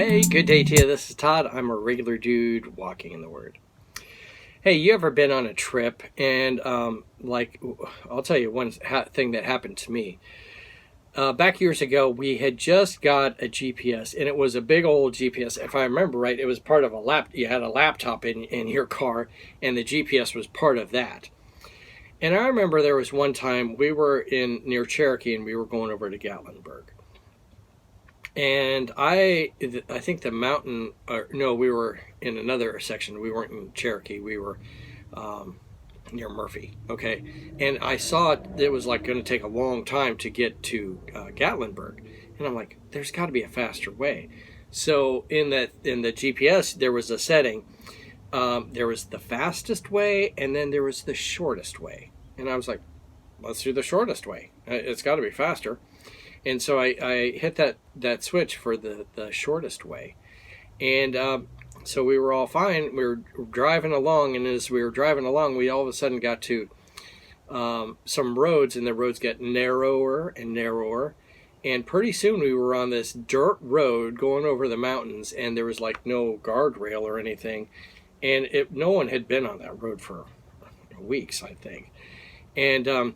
Hey, good day to you. This is Todd. I'm a regular dude walking in the Word. Hey, you ever been on a trip and I'll tell you one thing that happened to me. Back years ago, we had just got a GPS, and it was a big old GPS. If I remember right, it was part of you had a laptop in your car, and the GPS was part of that. And I remember there was one time we were near Cherokee, and we were going over to Gatlinburg. And I think the mountain, no, we were in another section. We weren't in Cherokee. We were near Murphy. Okay. And I saw it was like going to take a long time to get to Gatlinburg. And I'm like, there's got to be a faster way. So in the GPS, there was a setting. There was the fastest way, and then there was the shortest way. And I was like, let's do the shortest way. It's got to be faster. And so I hit that switch for the shortest way. And so we were all fine. We were driving along, and as we were driving along, we all of a sudden got to some roads, and the roads get narrower and narrower. And pretty soon we were on this dirt road going over the mountains, and there was like no guardrail or anything. And no one had been on that road for weeks, I think. And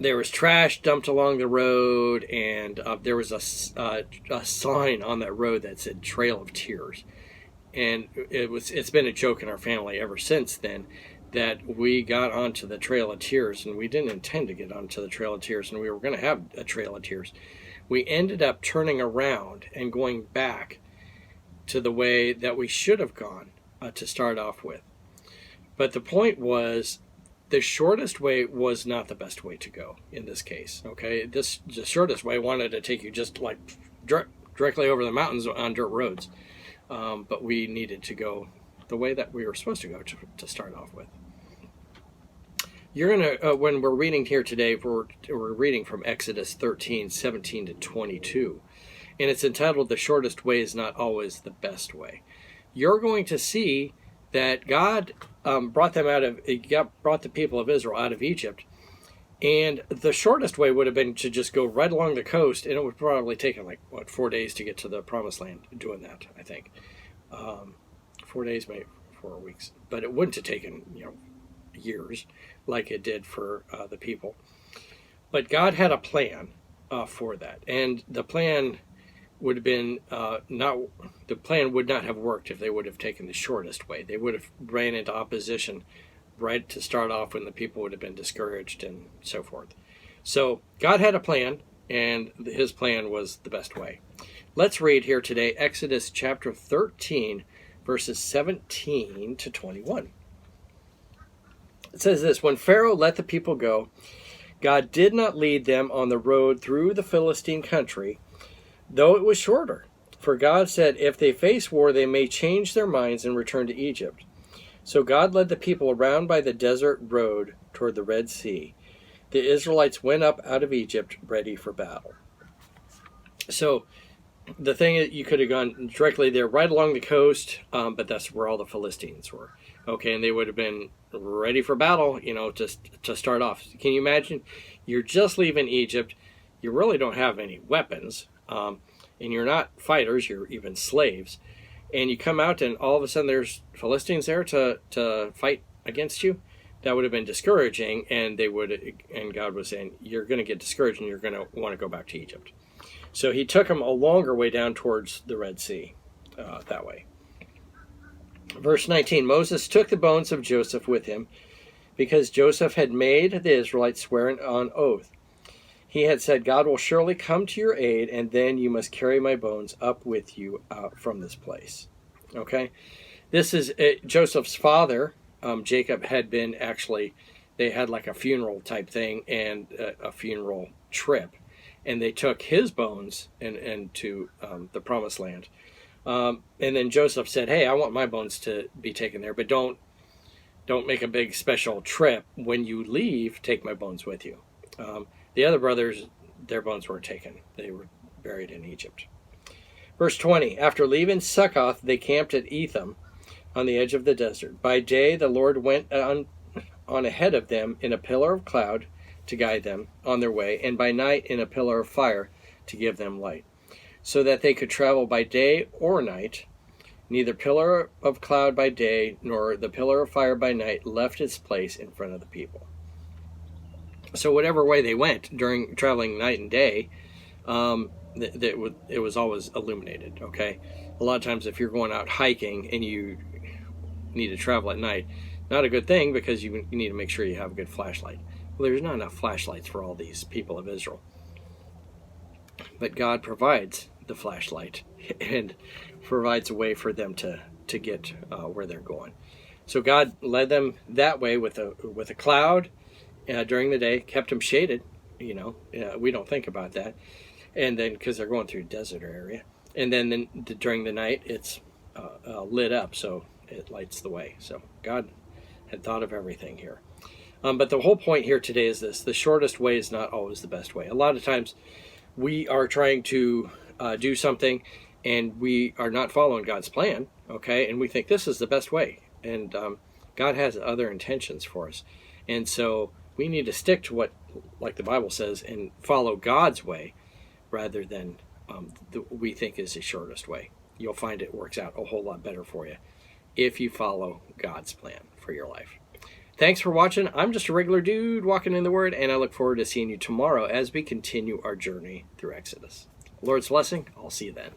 there was trash dumped along the road, and there was a sign on that road that said Trail of Tears. And it's been a joke in our family ever since then that we got onto the Trail of Tears, and we didn't intend to get onto the Trail of Tears, and we were going to have a Trail of Tears. We ended up turning around and going back to the way that we should have gone to start off with. But the point was, the shortest way was not the best way to go in this case. Okay, the shortest way wanted to take you just like directly over the mountains on dirt roads, but we needed to go the way that we were supposed to go to start off with. You're gonna when we're reading here today, we're reading from Exodus 13:17 to 22, and it's entitled "The Shortest Way is Not Always the Best Way." You're going to see that God brought the people of Israel out of Egypt, and the shortest way would have been to just go right along the coast, and it would probably take them 4 days to get to the Promised Land doing that. I think 4 days, maybe 4 weeks, but it wouldn't have taken years like it did for the people. But God had a plan for that, and the plan would have been the plan would not have worked if they would have taken the shortest way. They would have ran into opposition right to start off, when the people would have been discouraged and so forth. So God had a plan, and his plan was the best way. Let's read here today Exodus chapter 13, verses 17 to 21. It says this: When Pharaoh let the people go, God did not lead them on the road through the Philistine country, though it was shorter. For God said, if they face war, they may change their minds and return to Egypt. So God led the people around by the desert road toward the Red Sea. The Israelites went up out of Egypt ready for battle. So the thing is, you could have gone directly there, right along the coast, but that's where all the Philistines were. Okay, and they would have been ready for battle, to start off. Can you imagine? You're just leaving Egypt. You really don't have any weapons. And you're not fighters, you're even slaves. And you come out, and all of a sudden there's Philistines there to fight against you. That would have been discouraging, and God was saying, you're going to get discouraged, and you're going to want to go back to Egypt. So he took them a longer way down towards the Red Sea that way. Verse 19, Moses took the bones of Joseph with him, because Joseph had made the Israelites swear on oath. He had said, God will surely come to your aid, and then you must carry my bones up with you out from this place. Okay? This is Joseph's father. Jacob had been they had like a funeral type thing and a funeral trip. And they took his bones and to the Promised Land. And then Joseph said, hey, I want my bones to be taken there, but don't make a big special trip. When you leave, take my bones with you. The other brothers, their bones weren't taken. They were buried in Egypt. Verse 20, after leaving Succoth, they camped at Etham on the edge of the desert. By day, the Lord went on ahead of them in a pillar of cloud to guide them on their way, and by night in a pillar of fire to give them light. so that they could travel by day or night. Neither pillar of cloud by day nor the pillar of fire by night left its place in front of the people. So whatever way they went during traveling night and day, it was always illuminated. Okay, a lot of times if you're going out hiking and you need to travel at night, not a good thing, because you need to make sure you have a good flashlight. Well, there's not enough flashlights for all these people of Israel, but God provides the flashlight and provides a way for them to get where they're going. So God led them that way with a cloud during the day, kept them shaded. We don't think about that, and then because they're going through a desert area, and then during the night it's lit up, so it lights the way. So God had thought of everything here. But the whole point here today is this: the shortest way is not always the best way. A lot of times we are trying to do something and we are not following God's plan, okay? And we think this is the best way. And God has other intentions for us. And so we need to stick to what, like the Bible says, and follow God's way rather than we think is the shortest way. You'll find it works out a whole lot better for you if you follow God's plan for your life. Thanks for watching. I'm just a regular dude walking in the Word, and I look forward to seeing you tomorrow as we continue our journey through Exodus. Lord's blessing. I'll see you then.